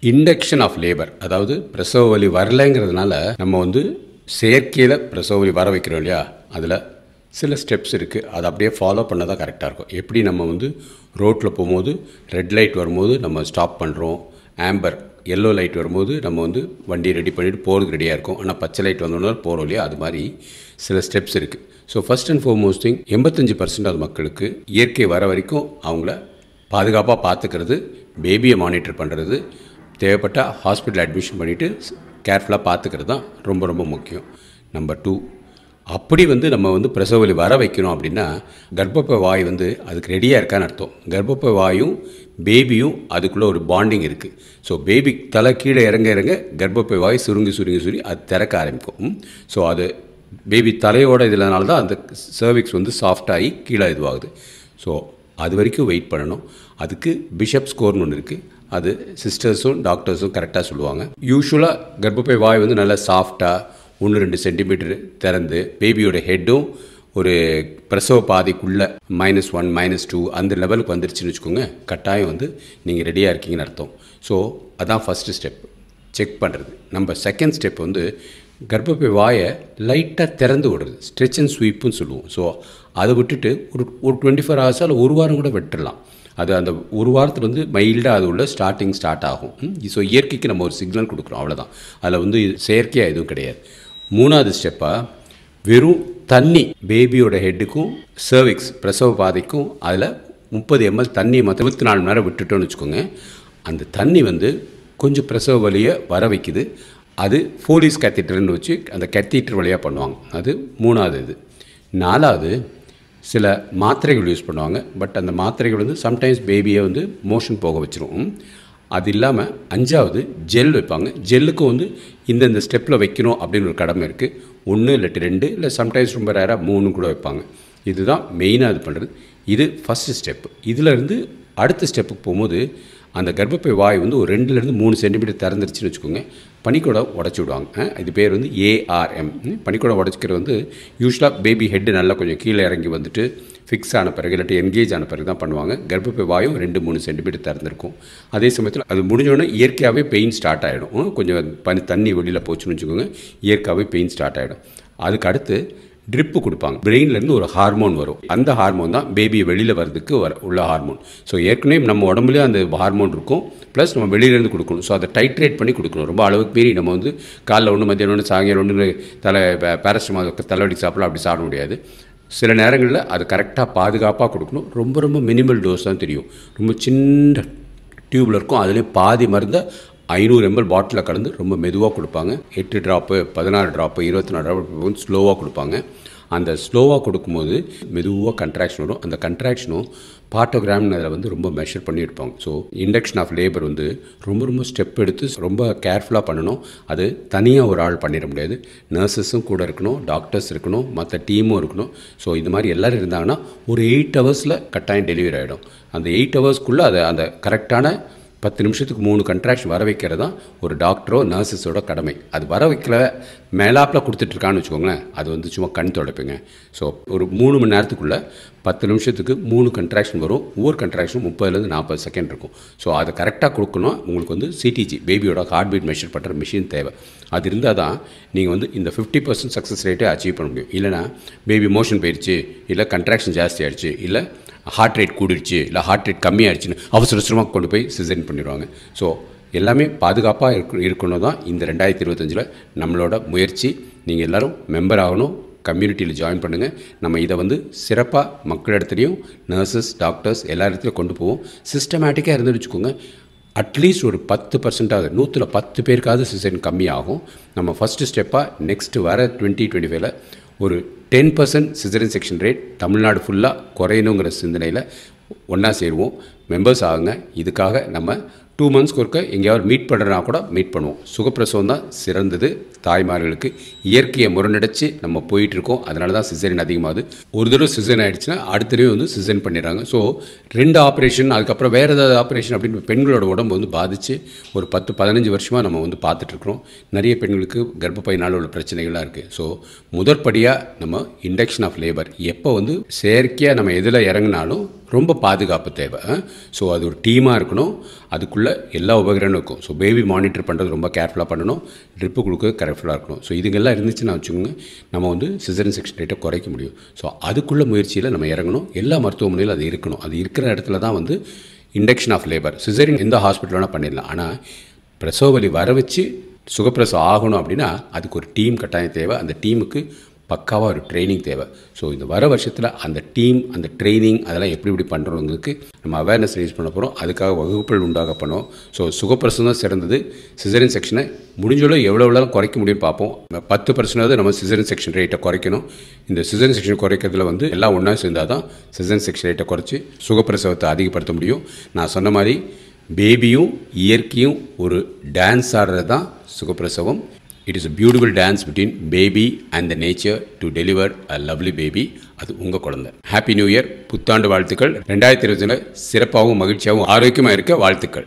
Induction of labour, அதாவது பிரசவ வலி வரலைங்கிறதுனால நம்ம வந்து செயற்கையில் பிரசவ வலி வர வைக்கிறோம் இல்லையா, அதில் சில ஸ்டெப்ஸ் இருக்குது. அதை அப்படியே ஃபாலோ பண்ணால் தான் கரெக்டாக இருக்கும். எப்படி நம்ம வந்து ரோட்டில் போகும்போது ரெட் லைட் வரும்போது நம்ம ஸ்டாப் பண்ணுறோம், ஆம்பர் எல்லோ லைட் வரும்போது நம்ம வந்து வண்டியை ரெடி பண்ணிவிட்டு போகிறதுக்கு ரெடியாக இருக்கும். ஆனால் பச்சை லைட் வந்தோன்னா போகிறோம் இல்லையா, அது மாதிரி சில ஸ்டெப்ஸ் இருக்குது. So first and foremost thing 85% மக்களுக்கு இயற்கை வர வரைக்கும் அவங்கள பாதுகாப்பாக பார்த்துக்கிறது, பேபியை மானிட்டர் பண்ணுறது, தேவைப்பட்ட ஹாஸ்பிட்டல் அட்மிஷன் பண்ணிவிட்டு கேர்ஃபுல்லாக பார்த்துக்கிறது தான் ரொம்ப ரொம்ப முக்கியம். நம்பர் 2, அப்படி வந்து நம்ம வந்து பிரசவ வலி வர வைக்கணும் அப்படின்னா கர்ப்பப்பை வாய் வந்து அதுக்கு ரெடியாக இருக்கான்னு அர்த்தம். கர்ப்பப்பை வாயும் பேபியும் அதுக்குள்ளே ஒரு பாண்டிங் இருக்குது. ஸோ பேபி தலை கீழே இறங்க இறங்க கர்ப்பப்பை வாய் சுருங்கி அது திறக்க ஆரம்பிக்கும். ஸோ அது பேபி தலையோட இதனால தான் அந்த சர்விக்ஸ் வந்து சாஃப்டாகி கீழே இதுவாகுது. ஸோ அது வரைக்கும் வெயிட் பண்ணணும். அதுக்கு பிஷப் ஸ்கோர்னு ஒன்று இருக்குது. அது சிஸ்டர்ஸும் டாக்டர்ஸும் கரெக்டாக சொல்லுவாங்க. யூஸ்வலாக கர்ப்பப்பை வாய் வந்து நல்லா சாஃப்டாக 1-2 சென்டிமீட்டர் திறந்து பேபியோட ஹெட்டும் ஒரு பிரசவ பாதைக்குள்ளே -1 -2 அந்த லெவலுக்கு வந்துருச்சுன்னு வச்சுக்கோங்க, கட்டாயம் வந்து நீங்கள் ரெடியாக இருக்கீங்கன்னு அர்த்தம். ஸோ அதான் ஃபஸ்ட்டு ஸ்டெப், செக் பண்ணுறது. நம்ம செகண்ட் ஸ்டெப் வந்து கர்ப்பப்பை வாயை லைட்டாக திறந்து விடுறது, ஸ்ட்ரெச் அண்ட் ஸ்வீப்புன்னு சொல்லுவோம். ஸோ அதை விட்டுட்டு ஒரு 24 ஹவர்ஸாக இல்லை ஒரு வாரம் கூட விட்டுடலாம். அது அந்த ஒரு வாரத்தில் வந்து மைல்டாக அது உள்ள ஸ்டார்ட் ஆகும். ஸோ இயற்கைக்கு நம்ம ஒரு சிக்னல் கொடுக்குறோம், அவ்வளோதான். அதில் வந்து செயற்கையாக எதுவும் கிடையாது. 3வது ஸ்டெப்பாக வெறும் தண்ணி பேபியோட ஹெட்டுக்கும் சர்விக்ஸ் பிரசவ பாதைக்கும் அதில் 30 ml தண்ணியை 24 மணி நேரம் விட்டுட்டோன்னு வச்சுக்கோங்க. அந்த தண்ணி வந்து கொஞ்சம் பிரசவ வலியை வர வைக்குது. அது ஃபோலிஸ் கேத்தீட்டர்னு வச்சு அந்த கேத்தீட்டர் வழியாக பண்ணுவாங்க. அது 3வது இது. 4வது சில மாத்திரைகள் யூஸ் பண்ணுவாங்க. பட் அந்த மாத்திரைகள் வந்து சம்டைம்ஸ் பேபியை வந்து மோஷன் போக வச்சிரும். அது இல்லாமல் 5வது ஜெல் வைப்பாங்க. ஜெல்லுக்கும் வந்து இந்தந்த ஸ்டெப்பில் வைக்கணும் அப்படின்னு ஒரு கடமை இருக்குது. 1 இல்லாட்டி 2 இல்லை சம்டைம்ஸ் ரொம்ப ரேராக 3 கூட வைப்பாங்க. இதுதான் மெயினாக இது பண்ணுறது. இது ஃபஸ்ட்டு ஸ்டெப்பு. இதிலேருந்து அடுத்த ஸ்டெப்புக்கு போகும்போது அந்த கர்ப்பப்பை வாய் வந்து ஒரு 2-3 சென்டிமீட்டர் திறந்துருச்சுன்னு வச்சுக்கோங்க, பனிக்கூட உடச்சி விடுவாங்க. இது பேர் வந்து ARM. பனிக்கூட உடச்சிக்கிறது வந்து யூஸ்வலாக பேபி ஹெட்டு நல்லா கொஞ்சம் கீழே இறங்கி வந்துட்டு ஃபிக்ஸ் ஆன பிறகு இல்லாட்டி என்கேஜ் ஆன பிறகு தான் பண்ணுவாங்க. கர்ப்பப்பை வாயும் 2-3 சென்டிமீட்டர் திறந்துருக்கும். அதே சமயத்தில் அது முடிஞ்சோடனே இயற்கையாகவே பெயின் ஸ்டார்ட் ஆகிடும். கொஞ்சம் தண்ணி வெளியில் போச்சுன்னு வச்சுக்கோங்க, இயற்கையாகவே பெயின் ஸ்டார்ட் ஆகிடும். அதுக்கு அடுத்து ட்ரிப்பு கொடுப்பாங்க. பிரெயின்லேருந்து ஒரு ஹார்மோன் வரும். அந்த ஹார்மோன் தான் பேபி வெளியில் வரதுக்கு உள்ள ஹார்மோன். ஸோ ஏற்கனவே நம்ம உடம்புலேயே அந்த ஹார்மோன் இருக்கும், ப்ளஸ் நம்ம வெளியிலேருந்து கொடுக்கணும். ஸோ அதை டைட்ரேட் பண்ணி கொடுக்கணும். ரொம்ப அளவுக்கு மீறி நம்ம வந்து காலைல 1 மதியானம் 1 சாயங்காலம் 1 பேராசிட்டமால் தலைவலிக்கு சாப்பிடலாம், அப்படி சாப்பிட முடியாது. சில நேரங்களில் அது கரெக்டாக பாதுகாப்பாக கொடுக்கணும். ரொம்ப ரொம்ப மினிமல் டோஸ் தான் தெரியும். ரொம்ப சின்ன டியூப்பில் இருக்கும். அதுலேயும் பாதி மருந்தை 500 ml பாட்டிலில் கலந்து ரொம்ப மெதுவாக கொடுப்பாங்க. 8 ட்ராப்பு 16 ட்ராப்பு 24 ட்ராப்பு ஸ்லோவாக கொடுப்பாங்க. அந்த ஸ்லோவாக கொடுக்கும்போது மெதுவாக கண்ட்ராக்ஷன் வரும். அந்த கண்ட்ராக்ஷனும் பார்ட்டோகிராம்னு அதில் வந்து ரொம்ப மெஷர் பண்ணியிருப்பாங்க. ஸோ இண்டக்ஷன் ஆஃப் லேபர் வந்து ரொம்ப ரொம்ப ஸ்டெப் எடுத்து ரொம்ப கேர்ஃபுல்லாக பண்ணணும். அது தனியாக ஒரு ஆள் பண்ணிட முடியாது. நர்சஸும் கூட இருக்கணும், டாக்டர்ஸ் இருக்கணும், மற்ற டீமும் இருக்கணும். ஸோ இது மாதிரி எல்லோரும் இருந்தாங்கன்னா ஒரு 8 ஹவர்ஸில் கட்டாயம் டெலிவரி ஆகிடும். அந்த 8 ஹவர்ஸ்க்குள்ளே அதை அந்த கரெக்டான 10 நிமிஷத்துக்கு 3 கண்ட்ராக்ஷன் வர வைக்கிறது தான் ஒரு டாக்டரோ நர்சஸோட கடமை. அது வர வைக்கல மேலாப்பில் கொடுத்துட்ருக்கான்னு வச்சுக்கோங்களேன், அது வந்து சும்மா கண் தொடப்பீங்க. ஸோ ஒரு 3 மணி நேரத்துக்குள்ளே 10 நிமிஷத்துக்கு 3 கண்ட்ராக்ஷன் வரும். ஒவ்வொரு கண்ட்ராக்ஷனும் 30லேருந்து 40 செகண்ட் இருக்கும். ஸோ அதை கரெக்டாக கொடுக்கணும். உங்களுக்கு வந்து சிடிஜி பேபியோட ஹார்ட் பீட் மெஷர் பண்ணுற மிஷின் தேவை. அது இருந்தால் தான் நீங்கள் வந்து இந்த 50% சக்ஸஸ் ரேட்டை அச்சீவ் பண்ண முடியும். இல்லைனா பேபி மோஷன் போயிடுச்சு, இல்லை கண்ட்ராக்ஷன் ஜாஸ்தி ஆகிடுச்சு, இல்லை ஹார்ட் ரேட் கூடிடுச்சு, இல்லை ஹார்ட் ரேட் கம்மியாகிடுச்சுன்னு அவசரமாக கொண்டு போய் சிசேரியன் பண்ணிடுவாங்க. ஸோ எல்லாமே பாதுகாப்பாக இருக்கணும் தான் இந்த 2025 நம்மளோட முயற்சி. நீங்கள் எல்லோரும் மெம்பர் ஆகணும், கம்யூனிட்டியில் ஜாயின் பண்ணுங்கள். நம்ம இதை வந்து சிறப்பாக மக்களிடத்துலையும் நர்சஸ் டாக்டர்ஸ் எல்லா இடத்துலையும் கொண்டு போவோம். சிஸ்டமேட்டிக்காக இருந்து வச்சுக்கோங்க. அட்லீஸ்ட் ஒரு 10%, 100ல் 10 பேருக்காவது சிசேரியன் கம்மியாகும். நம்ம ஃபஸ்ட்டு ஸ்டெப்பாக நெக்ஸ்ட்டு வர 2025 ஒரு 10% சிசேரியன் செக்ஷன் ரேட் தமிழ்நாடு ஃபுல்லாக குறையணுங்கிற சிந்தனையில் ஒன்றா சேருவோம். மெம்பர்ஸ் ஆகுங்க. இதுக்காக நம்ம 2 மந்த்ஸ்க்கு ஒருக்க எங்கேயாவது மீட் பண்ணுறனா கூட மீட் பண்ணுவோம். சுகப்பிரசவம் தான் சிறந்தது தாய்மார்களுக்கு. இயற்கையை முரண்டடிச்சு நம்ம போயிட்டுருக்கோம். அதனால தான் சிசேரியன் அதிகமாகுது. ஒரு தடவை சிசேரியன் ஆகிடுச்சுன்னா அடுத்த தடவை வந்து சிசேரியன் பண்ணிடுறாங்க. ஸோ 2 ஆப்ரேஷன் அதுக்கப்புறம் வேறு ஏதாவது ஆப்ரேஷன் அப்படின்னு பெண்களோட உடம்பு வந்து பாதித்து ஒரு 10-15 வருஷமாக நம்ம வந்து பார்த்துட்ருக்குறோம். நிறைய பெண்களுக்கு கர்ப்பப்பையினால் உள்ள பிரச்சனைகள்லாம் இருக்குது. ஸோ முதற்படியாக நம்ம இண்டக்ஷன் ஆஃப் லேபர் எப்போ வந்து செயற்கையாக நம்ம எதில் இறங்கினாலும் ரொம்ப பாதுகாப்பு தேவை. ஸோ அது ஒரு டீமாக இருக்கணும், அதுக்குள்ளே எல்லா உபகரணம் இருக்கும். ஸோ பேபி மானிட்டர் பண்ணுறது ரொம்ப கேர்ஃபுல்லாக பண்ணணும், ட்ரிப்பு கொடுக்க கேர்ஃபுல்லாக இருக்கணும். ஸோ இதுங்கெல்லாம் இருந்துச்சுன்னா வச்சுக்கோங்க, நம்ம வந்து சிசேரியன் செக்ஷன் ரேட்டை குறைக்க முடியும். ஸோ அதுக்குள்ள முயற்சியில் நம்ம இறங்கணும். எல்லா மருத்துவமனையிலும் அது இருக்கணும். அது இருக்கிற இடத்துல தான் வந்து இண்டக்ஷன் ஆஃப் லேபர். சிசேரியன் எந்த ஹாஸ்பிட்டல் வேணால் பண்ணிடலாம். ஆனால் பிரசவ வலி வர வச்சு சுகப்பிரசவம் ஆகணும் அப்படின்னா அதுக்கு ஒரு டீம் கட்டாயம் தேவை. அந்த டீமுக்கு பக்காவாக ஒரு ட்ரைனிங் தேவை. ஸோ இந்த வர வருஷத்தில் அந்த டீம், அந்த ட்ரைனிங் அதெல்லாம் எப்படி பண்ணுறவங்களுக்கு நம்ம அவேர்னஸ் ரேஸ் பண்ண போகிறோம். அதுக்காக வகுப்புகள் உண்டாக பண்ணோம். ஸோ சுகப்பிரசவம் தான் சிறந்தது. சிசேரியன் செக்ஷனை முடிஞ்சளவு எவ்வளோ குறைக்க முடியும்னு பார்ப்போம். 10% நம்ம சிசேரியன் செக்ஷன் ரேட்டை குறைக்கணும். இந்த சிசேரியன் செக்ஷன் குறைக்கிறதுல வந்து எல்லாம் ஒன்றா சேர்ந்தால் தான் சிசேரியன் செக்ஷன் ரேட்டை குறைச்சி சுகப்பிரசவத்தை அதிகப்படுத்த முடியும். நான் சொன்ன மாதிரி பேபியும் இயற்கையும் ஒரு டான்ஸ் ஆடுறது தான் சுகப்பிரசவம். It is a beautiful dance between baby and the nature to deliver a lovely baby. அது உங்கள் குழந்தை. ஹாப்பி நியூ இயர், புத்தாண்டு வாழ்த்துக்கள். 2020 சிறப்பாகவும் மகிழ்ச்சியாகவும் ஆரோக்கியமாக இருக்க வாழ்த்துக்கள்.